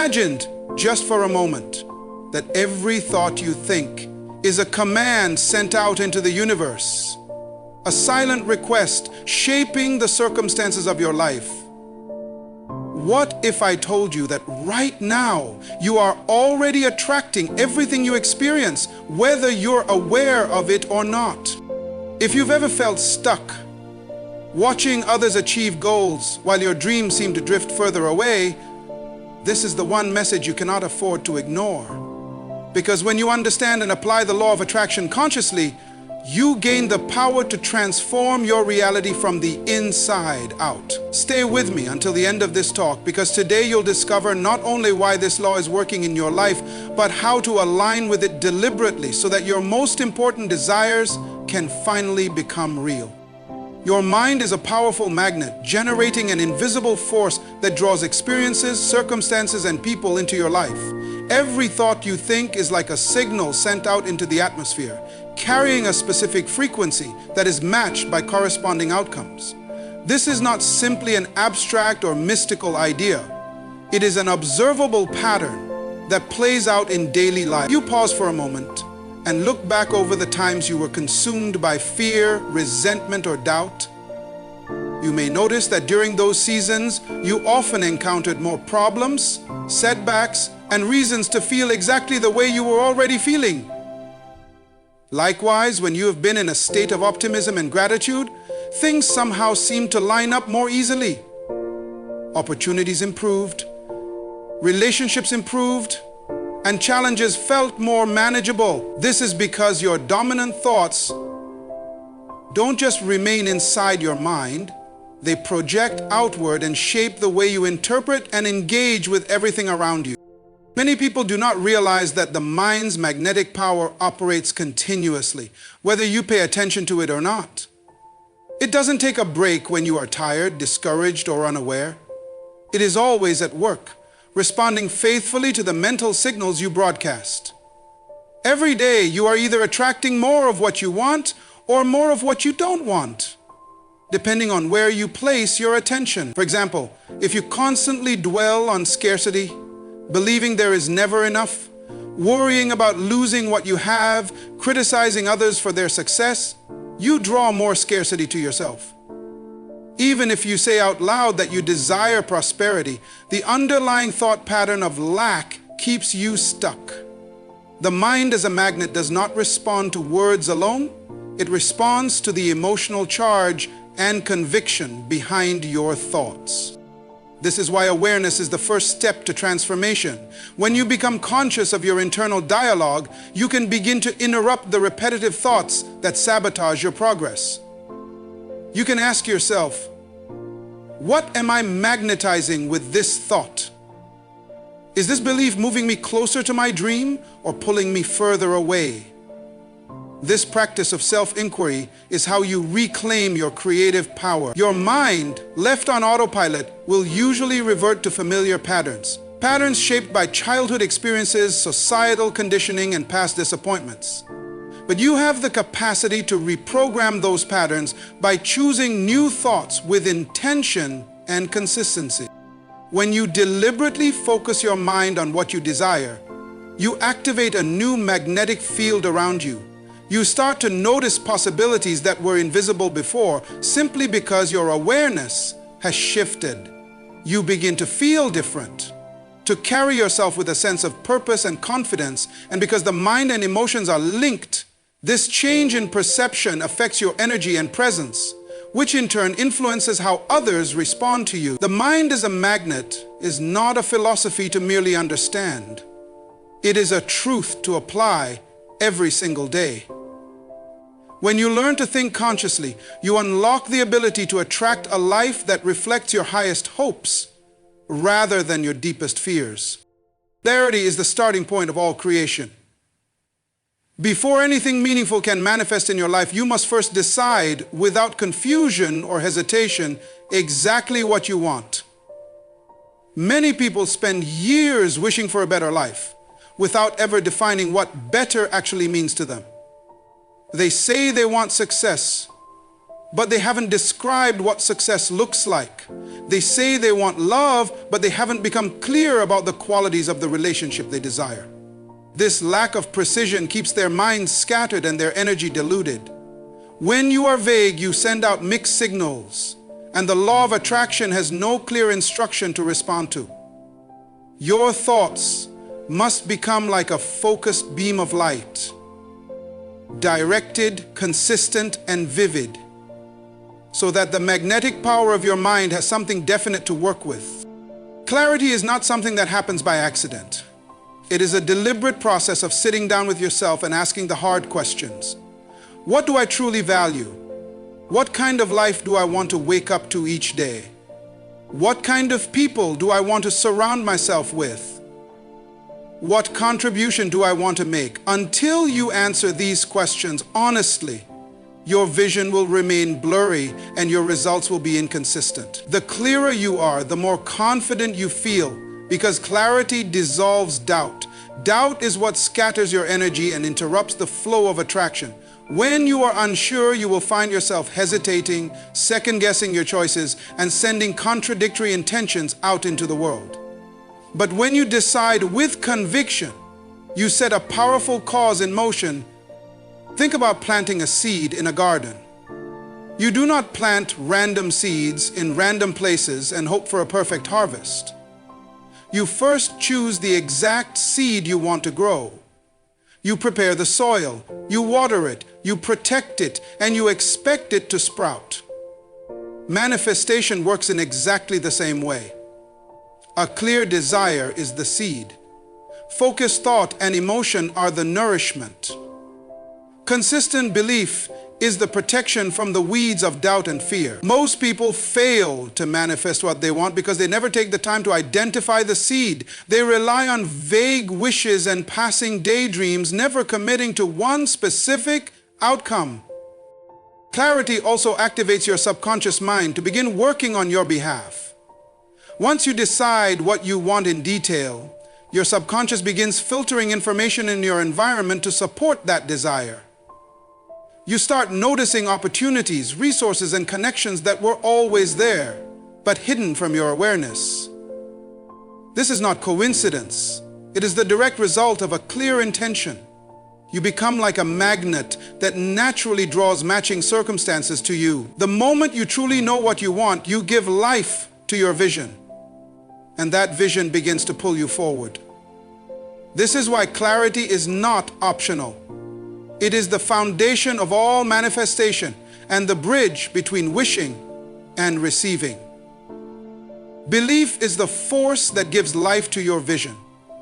imagined just for a moment that every thought you think is a command sent out into the universe, a silent request shaping the circumstances of your life? What if I told you that right now you are already attracting everything you experience, whether you're aware of it or not? If you've ever felt stuck, watching others achieve goals while your dreams seem to drift further away, this is the one message you cannot afford to ignore. Because when you understand and apply the law of attraction consciously, you gain the power to transform your reality from the inside out. Stay with me until the end of this talk, because today you'll discover not only why this law is working in your life, but how to align with it deliberately so that your most important desires can finally become real. Your mind is a powerful magnet, generating an invisible force that draws experiences, circumstances, and people into your life. Every thought you think is like a signal sent out into the atmosphere, carrying a specific frequency that is matched by corresponding outcomes. This is not simply an abstract or mystical idea. It is an observable pattern that plays out in daily life. You pause for a moment and look back over the times you were consumed by fear, resentment, or doubt. You may notice that during those seasons, you often encountered more problems, setbacks, and reasons to feel exactly the way you were already feeling. Likewise, when you have been in a state of optimism and gratitude, things somehow seem to line up more easily. Opportunities improved, relationships improved, and challenges felt more manageable. This is because your dominant thoughts don't just remain inside your mind, they project outward and shape the way you interpret and engage with everything around you. Many people do not realize that the mind's magnetic power operates continuously, whether you pay attention to it or not. It doesn't take a break when you are tired, discouraged, or unaware. It is always at work, responding faithfully to the mental signals you broadcast. Every day, you are either attracting more of what you want or more of what you don't want, depending on where you place your attention. For example, if you constantly dwell on scarcity, believing there is never enough, worrying about losing what you have, criticizing others for their success, you draw more scarcity to yourself. Even if you say out loud that you desire prosperity, the underlying thought pattern of lack keeps you stuck. The mind as a magnet does not respond to words alone. It responds to the emotional charge and conviction behind your thoughts. This is why awareness is the first step to transformation. When you become conscious of your internal dialogue, you can begin to interrupt the repetitive thoughts that sabotage your progress. You can ask yourself, what am I magnetizing with this thought? Is this belief moving me closer to my dream or pulling me further away? This practice of self-inquiry is how you reclaim your creative power. Your mind, left on autopilot, will usually revert to familiar patterns. Patterns shaped by childhood experiences, societal conditioning, and past disappointments. But you have the capacity to reprogram those patterns by choosing new thoughts with intention and consistency. When you deliberately focus your mind on what you desire, you activate a new magnetic field around you. You start to notice possibilities that were invisible before simply because your awareness has shifted. You begin to feel different, to carry yourself with a sense of purpose and confidence, and because the mind and emotions are linked, this change in perception affects your energy and presence, which in turn influences how others respond to you. The mind as a magnet is not a philosophy to merely understand. It is a truth to apply every single day. When you learn to think consciously, you unlock the ability to attract a life that reflects your highest hopes rather than your deepest fears. Clarity is the starting point of all creation. Before anything meaningful can manifest in your life, you must first decide without confusion or hesitation exactly what you want. Many people spend years wishing for a better life without ever defining what better actually means to them. They say they want success, but they haven't described what success looks like. They say they want love, but they haven't become clear about the qualities of the relationship they desire. This lack of precision keeps their minds scattered and their energy diluted. When you are vague, you send out mixed signals, and the law of attraction has no clear instruction to respond to. Your thoughts must become like a focused beam of light, directed, consistent, and vivid, so that the magnetic power of your mind has something definite to work with. Clarity is not something that happens by accident. It is a deliberate process of sitting down with yourself and asking the hard questions. What do I truly value? What kind of life do I want to wake up to each day? What kind of people do I want to surround myself with? What contribution do I want to make? Until you answer these questions honestly, your vision will remain blurry and your results will be inconsistent. The clearer you are, the more confident you feel, because clarity dissolves doubt. Doubt is what scatters your energy and interrupts the flow of attraction. When you are unsure, you will find yourself hesitating, second-guessing your choices, and sending contradictory intentions out into the world. But when you decide with conviction, you set a powerful cause in motion. Think about planting a seed in a garden. You do not plant random seeds in random places and hope for a perfect harvest. You first choose the exact seed you want to grow. You prepare the soil, you water it, you protect it, and you expect it to sprout. Manifestation works in exactly the same way. A clear desire is the seed. Focused thought and emotion are the nourishment. Consistent belief is the protection from the weeds of doubt and fear. Most people fail to manifest what they want because they never take the time to identify the seed. They rely on vague wishes and passing daydreams, never committing to one specific outcome. Clarity also activates your subconscious mind to begin working on your behalf. Once you decide what you want in detail, your subconscious begins filtering information in your environment to support that desire. You start noticing opportunities, resources, and connections that were always there, but hidden from your awareness. This is not coincidence. It is the direct result of a clear intention. You become like a magnet that naturally draws matching circumstances to you. The moment you truly know what you want, you give life to your vision, and that vision begins to pull you forward. This is why clarity is not optional. It is the foundation of all manifestation and the bridge between wishing and receiving. Belief is the force that gives life to your vision.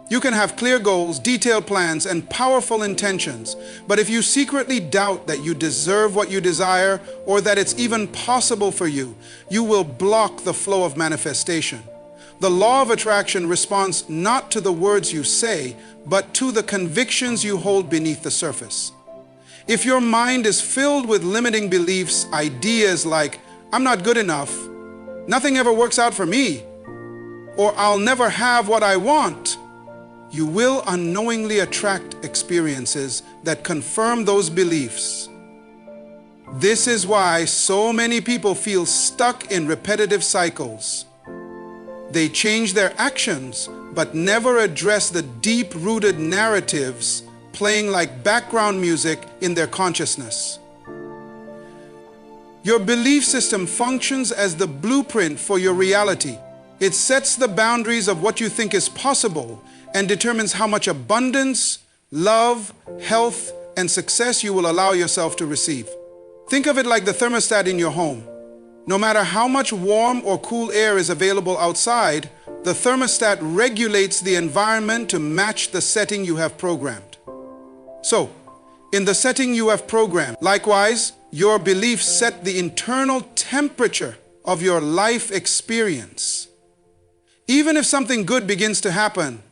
You can have clear goals, detailed plans, and powerful intentions, but if you secretly doubt that you deserve what you desire or that it's even possible for you, you will block the flow of manifestation. The law of attraction responds not to the words you say, but to the convictions you hold beneath the surface. If your mind is filled with limiting beliefs, ideas like, I'm not good enough, nothing ever works out for me, or I'll never have what I want, you will unknowingly attract experiences that confirm those beliefs. This is why so many people feel stuck in repetitive cycles. They change their actions, but never address the deep-rooted narratives playing like background music in their consciousness. Your belief system functions as the blueprint for your reality. It sets the boundaries of what you think is possible and determines how much abundance, love, health, and success you will allow yourself to receive. Think of it like the thermostat in your home. No matter how much warm or cool air is available outside, the thermostat regulates the environment to match the setting you have programmed. So, in the setting you have programmed, likewise, your beliefs set the internal temperature of your life experience. Even if something good begins to happen,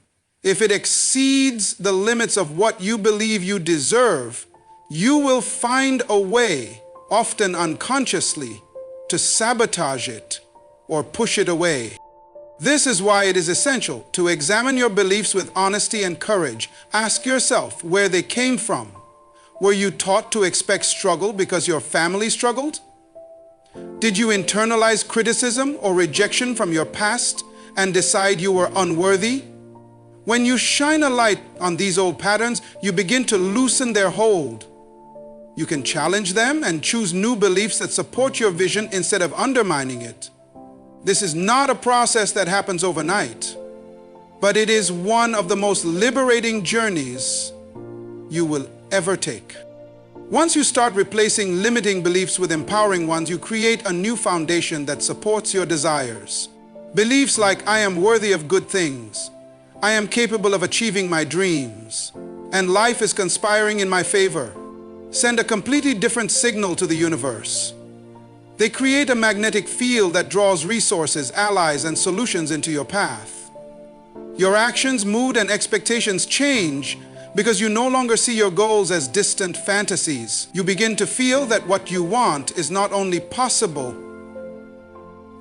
if it exceeds the limits of what you believe you deserve, you will find a way, often unconsciously, to sabotage it or push it away. This is why it is essential to examine your beliefs with honesty and courage. Ask yourself where they came from. Were you taught to expect struggle because your family struggled? Did you internalize criticism or rejection from your past and decide you were unworthy? When you shine a light on these old patterns, you begin to loosen their hold. You can challenge them and choose new beliefs that support your vision instead of undermining it. This is not a process that happens overnight, but it is one of the most liberating journeys you will ever take. Once you start replacing limiting beliefs with empowering ones, you create a new foundation that supports your desires. Beliefs like I am worthy of good things, I am capable of achieving my dreams, and life is conspiring in my favor send a completely different signal to the universe. They create a magnetic field that draws resources, allies, and solutions into your path. Your actions, mood, and expectations change because you no longer see your goals as distant fantasies. You begin to feel that what you want is not only possible,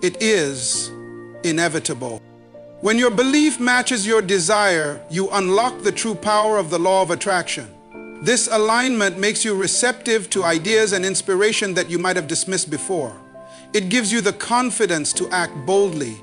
it is inevitable. When your belief matches your desire, you unlock the true power of the law of attraction. This alignment makes you receptive to ideas and inspiration that you might have dismissed before. It gives you the confidence to act boldly,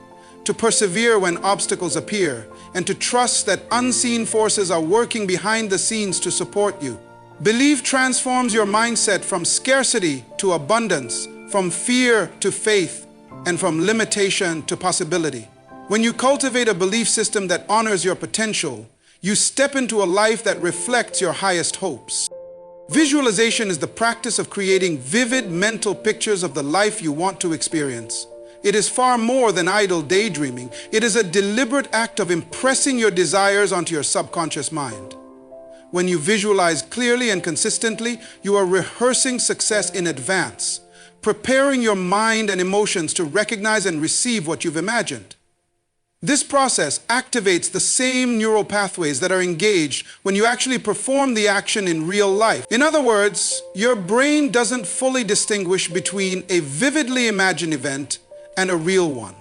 to persevere when obstacles appear, and to trust that unseen forces are working behind the scenes to support you. Belief transforms your mindset from scarcity to abundance, from fear to faith, and from limitation to possibility. When you cultivate a belief system that honors your potential, you step into a life that reflects your highest hopes. Visualization is the practice of creating vivid mental pictures of the life you want to experience. It is far more than idle daydreaming. It is a deliberate act of impressing your desires onto your subconscious mind. When you visualize clearly and consistently, you are rehearsing success in advance, preparing your mind and emotions to recognize and receive what you've imagined. This process activates the same neural pathways that are engaged when you actually perform the action in real life. In other words, your brain doesn't fully distinguish between a vividly imagined event and a real one.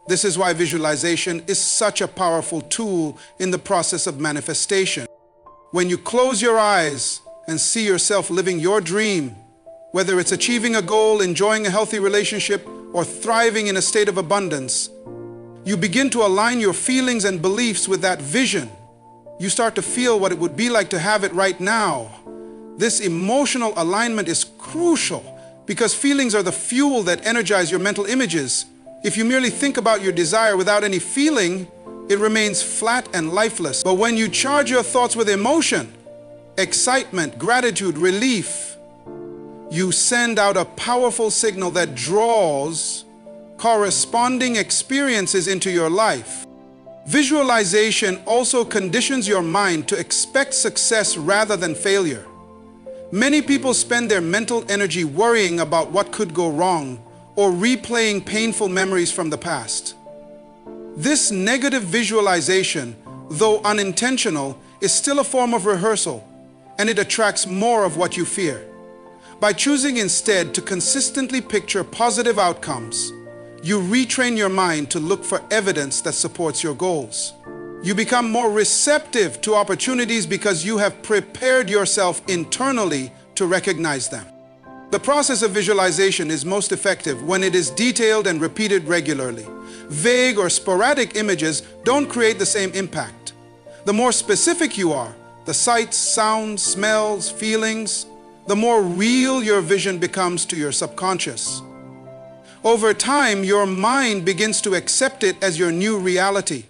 This is why visualization is such a powerful tool in the process of manifestation. When you close your eyes and see yourself living your dream, whether it's achieving a goal, enjoying a healthy relationship, or thriving in a state of abundance, you begin to align your feelings and beliefs with that vision. You start to feel what it would be like to have it right now. This emotional alignment is crucial because feelings are the fuel that energize your mental images. If you merely think about your desire without any feeling, it remains flat and lifeless. But when you charge your thoughts with emotion, excitement, gratitude, relief, you send out a powerful signal that draws corresponding experiences into your life. Visualization also conditions your mind to expect success rather than failure. Many people spend their mental energy worrying about what could go wrong or replaying painful memories from the past. This negative visualization, though unintentional, is still a form of rehearsal, and it attracts more of what you fear. By choosing instead to consistently picture positive outcomes, you retrain your mind to look for evidence that supports your goals. You become more receptive to opportunities because you have prepared yourself internally to recognize them. The process of visualization is most effective when it is detailed and repeated regularly. Vague or sporadic images don't create the same impact. The more specific you are, the sights, sounds, smells, feelings, the more real your vision becomes to your subconscious. Over time, your mind begins to accept it as your new reality.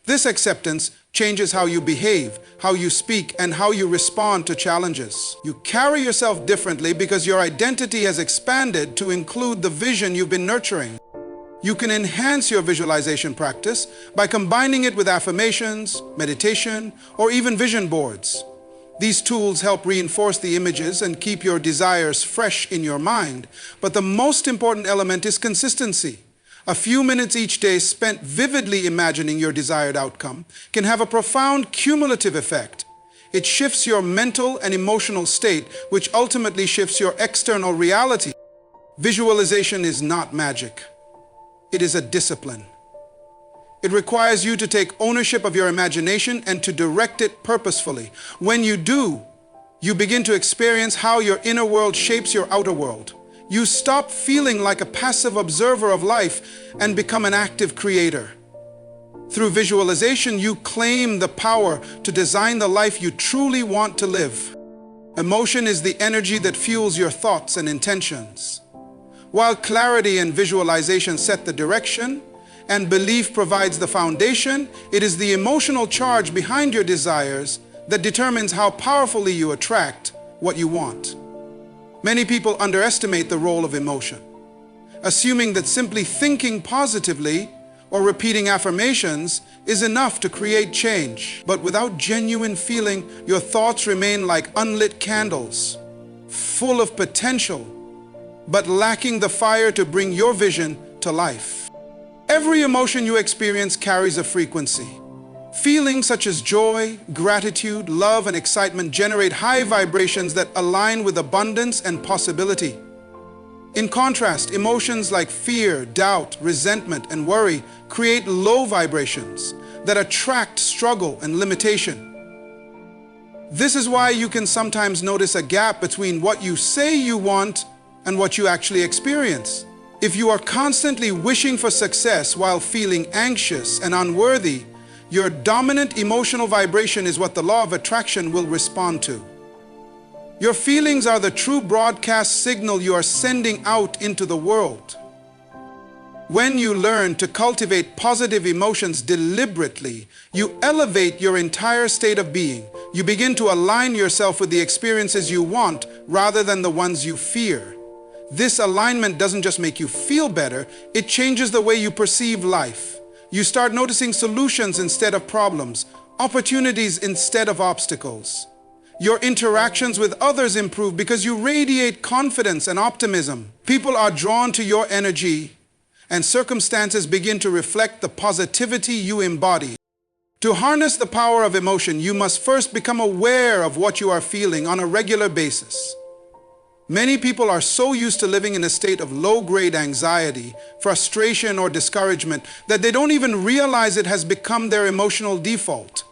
This acceptance changes how you behave, how you speak, and how you respond to challenges. You carry yourself differently because your identity has expanded to include the vision you've been nurturing. You can enhance your visualization practice by combining it with affirmations, meditation, or even vision boards. These tools help reinforce the images and keep your desires fresh in your mind. But the most important element is consistency. A few minutes each day spent vividly imagining your desired outcome can have a profound cumulative effect. It shifts your mental and emotional state, which ultimately shifts your external reality. Visualization is not magic. It is a discipline. It requires you to take ownership of your imagination and to direct it purposefully. When you do, you begin to experience how your inner world shapes your outer world. You stop feeling like a passive observer of life and become an active creator. Through visualization, you claim the power to design the life you truly want to live. Emotion is the energy that fuels your thoughts and intentions. While clarity and visualization set the direction, and belief provides the foundation, it is the emotional charge behind your desires that determines how powerfully you attract what you want. Many people underestimate the role of emotion, assuming that simply thinking positively or repeating affirmations is enough to create change. But without genuine feeling, your thoughts remain like unlit candles, full of potential, but lacking the fire to bring your vision to life. Every emotion you experience carries a frequency. Feelings such as joy, gratitude, love, and excitement generate high vibrations that align with abundance and possibility. In contrast, emotions like fear, doubt, resentment, and worry create low vibrations that attract struggle and limitation. This is why you can sometimes notice a gap between what you say you want and what you actually experience. If you are constantly wishing for success while feeling anxious and unworthy, your dominant emotional vibration is what the law of attraction will respond to. Your feelings are the true broadcast signal you are sending out into the world. When you learn to cultivate positive emotions deliberately, you elevate your entire state of being. You begin to align yourself with the experiences you want rather than the ones you fear. This alignment doesn't just make you feel better, it changes the way you perceive life. You start noticing solutions instead of problems, opportunities instead of obstacles. Your interactions with others improve because you radiate confidence and optimism. People are drawn to your energy, and circumstances begin to reflect the positivity you embody. To harness the power of emotion, you must first become aware of what you are feeling on a regular basis. Many people are so used to living in a state of low-grade anxiety, frustration, or discouragement that they don't even realize it has become their emotional default.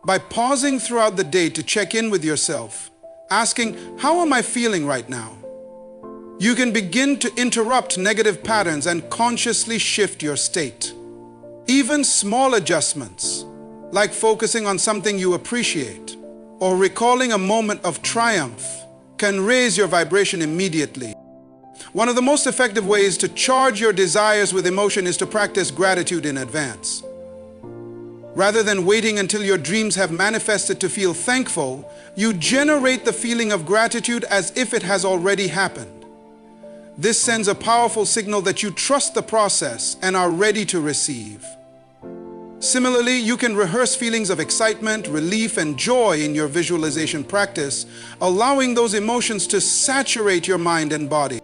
By pausing throughout the day to check in with yourself, asking, "How am I feeling right now?" you can begin to interrupt negative patterns and consciously shift your state. Even small adjustments, like focusing on something you appreciate or recalling a moment of triumph, can raise your vibration immediately. One of the most effective ways to charge your desires with emotion is to practice gratitude in advance. Rather than waiting until your dreams have manifested to feel thankful, you generate the feeling of gratitude as if it has already happened. This sends a powerful signal that you trust the process and are ready to receive. Similarly, you can rehearse feelings of excitement, relief, and joy in your visualization practice, allowing those emotions to saturate your mind and body.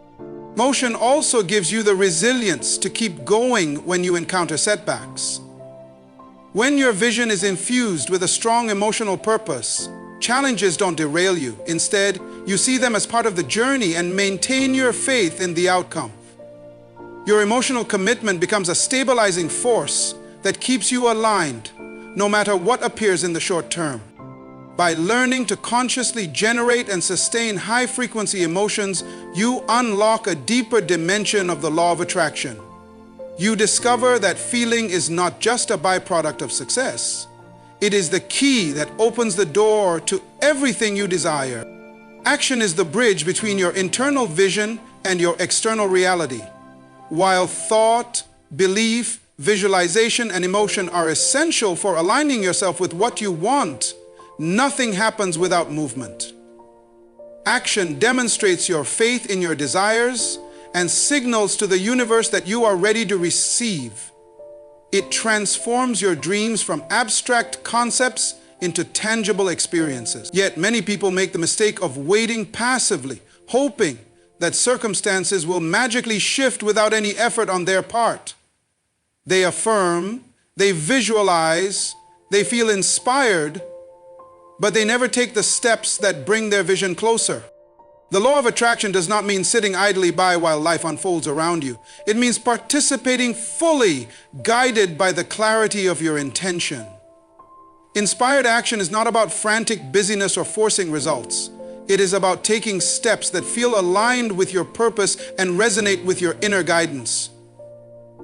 Motion also gives you the resilience to keep going when you encounter setbacks. When your vision is infused with a strong emotional purpose, challenges don't derail you. Instead, you see them as part of the journey and maintain your faith in the outcome. Your emotional commitment becomes a stabilizing force that keeps you aligned, no matter what appears in the short term. By learning to consciously generate and sustain high-frequency emotions, you unlock a deeper dimension of the law of attraction. You discover that feeling is not just a byproduct of success. It is the key that opens the door to everything you desire. Action is the bridge between your internal vision and your external reality. While thought, belief, visualization, and emotion are essential for aligning yourself with what you want, nothing happens without movement. Action demonstrates your faith in your desires and signals to the universe that you are ready to receive. It transforms your dreams from abstract concepts into tangible experiences. Yet many people make the mistake of waiting passively, hoping that circumstances will magically shift without any effort on their part. They affirm, they visualize, they feel inspired, but they never take the steps that bring their vision closer. The law of attraction does not mean sitting idly by while life unfolds around you. It means participating fully, guided by the clarity of your intention. Inspired action is not about frantic busyness or forcing results. It is about taking steps that feel aligned with your purpose and resonate with your inner guidance.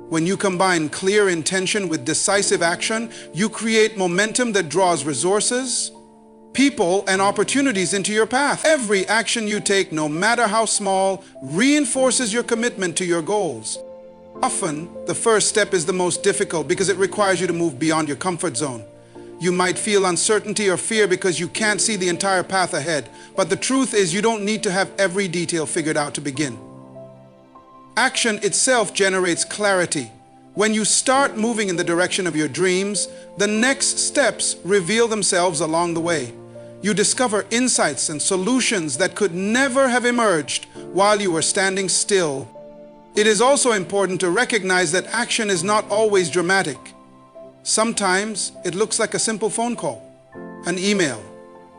When you combine clear intention with decisive action, you create momentum that draws resources, people, and opportunities into your path. Every action you take, no matter how small, reinforces your commitment to your goals. Often, the first step is the most difficult because it requires you to move beyond your comfort zone. You might feel uncertainty or fear because you can't see the entire path ahead. But the truth is, you don't need to have every detail figured out to begin. Action itself generates clarity. When you start moving in the direction of your dreams, the next steps reveal themselves along the way. You discover insights and solutions that could never have emerged while you were standing still. It is also important to recognize that action is not always dramatic. Sometimes it looks like a simple phone call, an email,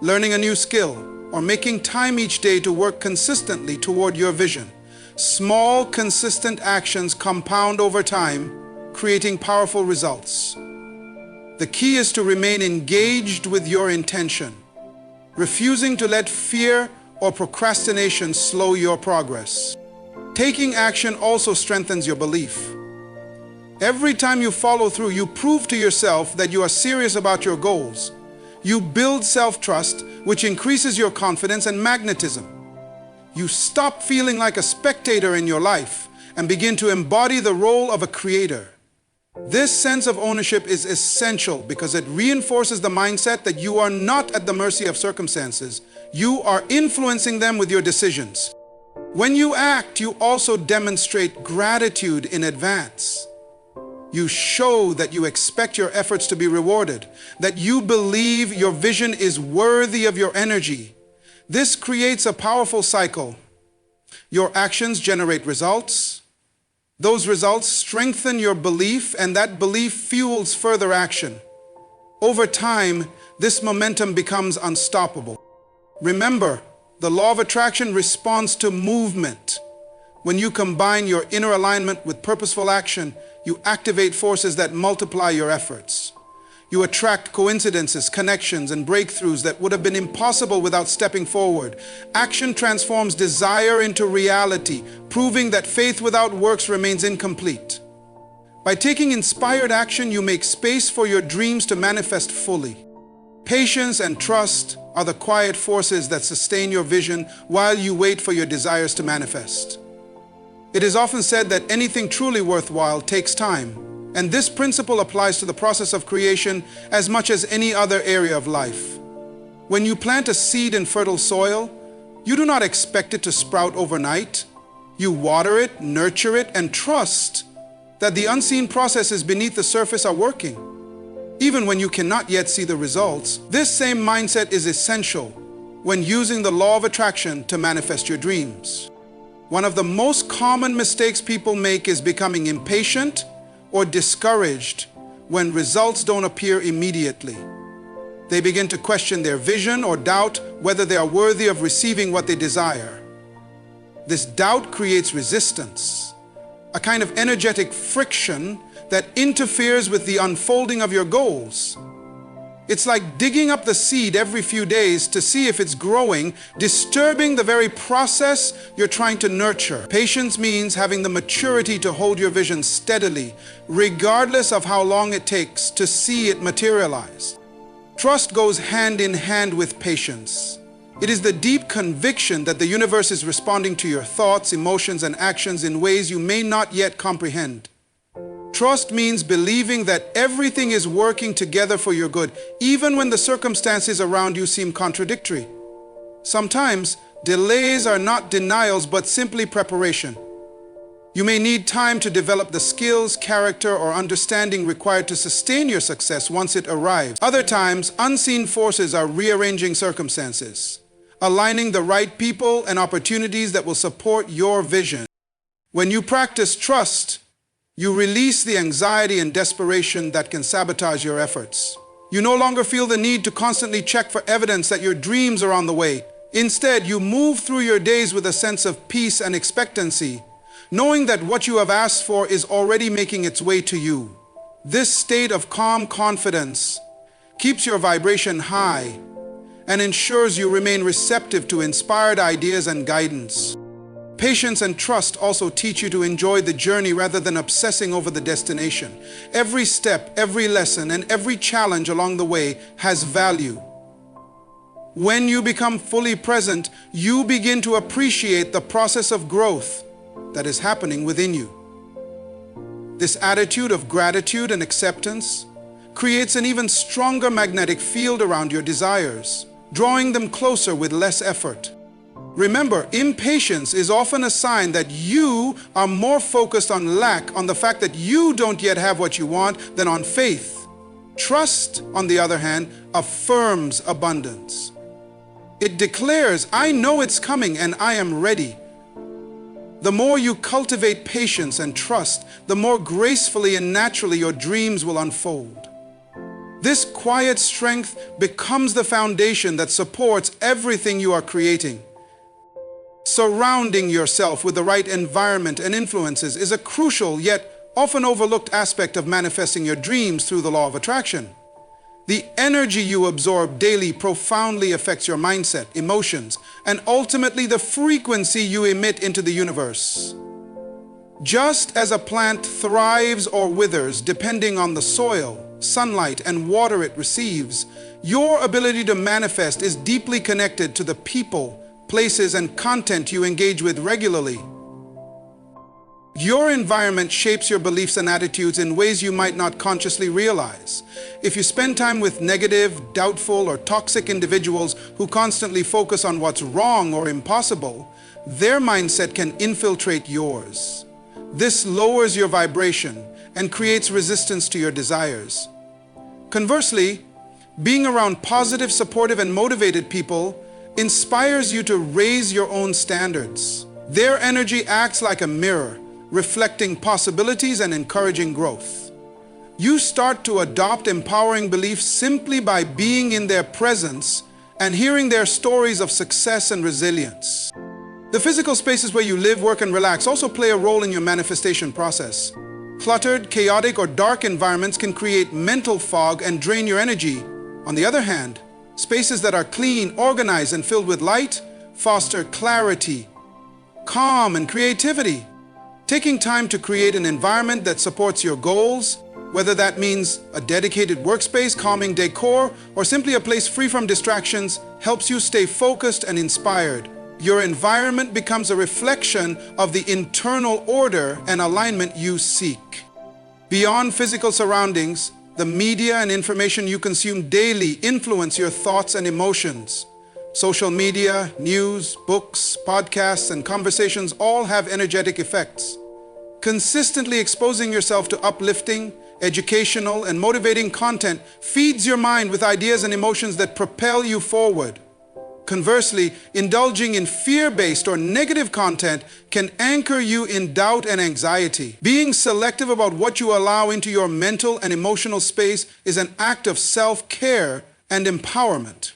learning a new skill, or making time each day to work consistently toward your vision. Small, consistent actions compound over time, creating powerful results. The key is to remain engaged with your intention, refusing to let fear or procrastination slow your progress. Taking action also strengthens your belief. Every time you follow through, you prove to yourself that you are serious about your goals. You build self-trust, which increases your confidence and magnetism. You stop feeling like a spectator in your life and begin to embody the role of a creator. This sense of ownership is essential because it reinforces the mindset that you are not at the mercy of circumstances. You are influencing them with your decisions. When you act, you also demonstrate gratitude in advance. You show that you expect your efforts to be rewarded, that you believe your vision is worthy of your energy. This creates a powerful cycle. Your actions generate results. Those results strengthen your belief, and that belief fuels further action. Over time, this momentum becomes unstoppable. Remember, the law of attraction responds to movement. When you combine your inner alignment with purposeful action, you activate forces that multiply your efforts. You attract coincidences, connections, and breakthroughs that would have been impossible without stepping forward. Action transforms desire into reality, proving that faith without works remains incomplete. By taking inspired action, you make space for your dreams to manifest fully. Patience and trust are the quiet forces that sustain your vision while you wait for your desires to manifest. It is often said that anything truly worthwhile takes time. And this principle applies to the process of creation as much as any other area of life. When you plant a seed in fertile soil, you do not expect it to sprout overnight. You water it, nurture it, and trust that the unseen processes beneath the surface are working. Even when you cannot yet see the results, this same mindset is essential when using the law of attraction to manifest your dreams. One of the most common mistakes people make is becoming impatient or discouraged when results don't appear immediately. They begin to question their vision or doubt whether they are worthy of receiving what they desire. This doubt creates resistance, a kind of energetic friction that interferes with the unfolding of your goals. It's like digging up the seed every few days to see if it's growing, disturbing the very process you're trying to nurture. Patience means having the maturity to hold your vision steadily, regardless of how long it takes to see it materialize. Trust goes hand in hand with patience. It is the deep conviction that the universe is responding to your thoughts, emotions, and actions in ways you may not yet comprehend. Trust means believing that everything is working together for your good, even when the circumstances around you seem contradictory. Sometimes, delays are not denials, but simply preparation. You may need time to develop the skills, character, or understanding required to sustain your success once it arrives. Other times, unseen forces are rearranging circumstances, aligning the right people and opportunities that will support your vision. When you practice trust, you release the anxiety and desperation that can sabotage your efforts. You no longer feel the need to constantly check for evidence that your dreams are on the way. Instead, you move through your days with a sense of peace and expectancy, knowing that what you have asked for is already making its way to you. This state of calm confidence keeps your vibration high and ensures you remain receptive to inspired ideas and guidance. Patience and trust also teach you to enjoy the journey rather than obsessing over the destination. Every step, every lesson, and every challenge along the way has value. When you become fully present, you begin to appreciate the process of growth that is happening within you. This attitude of gratitude and acceptance creates an even stronger magnetic field around your desires, drawing them closer with less effort. Remember, impatience is often a sign that you are more focused on lack, on the fact that you don't yet have what you want, than on faith. Trust, on the other hand, affirms abundance. It declares, I know it's coming and I am ready. The more you cultivate patience and trust, the more gracefully and naturally your dreams will unfold. This quiet strength becomes the foundation that supports everything you are creating. Surrounding yourself with the right environment and influences is a crucial yet often overlooked aspect of manifesting your dreams through the law of attraction. The energy you absorb daily profoundly affects your mindset, emotions, and ultimately the frequency you emit into the universe. Just as a plant thrives or withers depending on the soil, sunlight, and water it receives, your ability to manifest is deeply connected to the people, places, and content you engage with regularly. Your environment shapes your beliefs and attitudes in ways you might not consciously realize. If you spend time with negative, doubtful, or toxic individuals who constantly focus on what's wrong or impossible, their mindset can infiltrate yours. This lowers your vibration and creates resistance to your desires. Conversely, being around positive, supportive, and motivated people inspires you to raise your own standards. Their energy acts like a mirror, reflecting possibilities and encouraging growth. You start to adopt empowering beliefs simply by being in their presence and hearing their stories of success and resilience. The physical spaces where you live, work, and relax also play a role in your manifestation process. Cluttered, chaotic, or dark environments can create mental fog and drain your energy. On the other hand, spaces that are clean, organized, and filled with light foster clarity, calm, and creativity. Taking time to create an environment that supports your goals, whether that means a dedicated workspace, calming decor, or simply a place free from distractions, helps you stay focused and inspired. Your environment becomes a reflection of the internal order and alignment you seek. Beyond physical surroundings, the media and information you consume daily influence your thoughts and emotions. Social media, news, books, podcasts, and conversations all have energetic effects. Consistently exposing yourself to uplifting, educational, and motivating content feeds your mind with ideas and emotions that propel you forward. Conversely, indulging in fear-based or negative content can anchor you in doubt and anxiety. Being selective about what you allow into your mental and emotional space is an act of self-care and empowerment.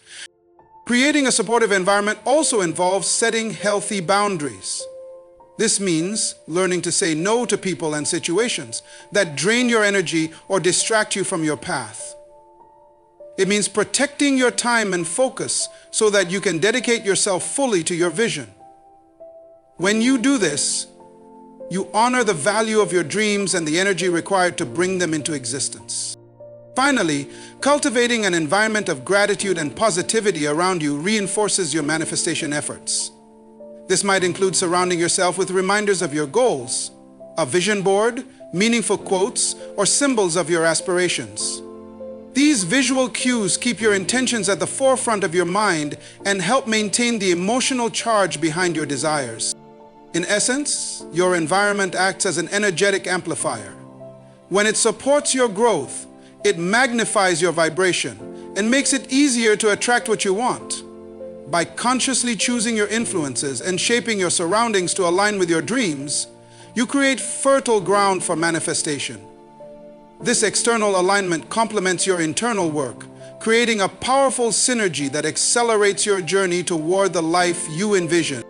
Creating a supportive environment also involves setting healthy boundaries. This means learning to say no to people and situations that drain your energy or distract you from your path. It means protecting your time and focus so that you can dedicate yourself fully to your vision. When you do this, you honor the value of your dreams and the energy required to bring them into existence. Finally, cultivating an environment of gratitude and positivity around you reinforces your manifestation efforts. This might include surrounding yourself with reminders of your goals, a vision board, meaningful quotes, or symbols of your aspirations. These visual cues keep your intentions at the forefront of your mind and help maintain the emotional charge behind your desires. In essence, your environment acts as an energetic amplifier. When it supports your growth, it magnifies your vibration and makes it easier to attract what you want. By consciously choosing your influences and shaping your surroundings to align with your dreams, you create fertile ground for manifestation. This external alignment complements your internal work, creating a powerful synergy that accelerates your journey toward the life you envision.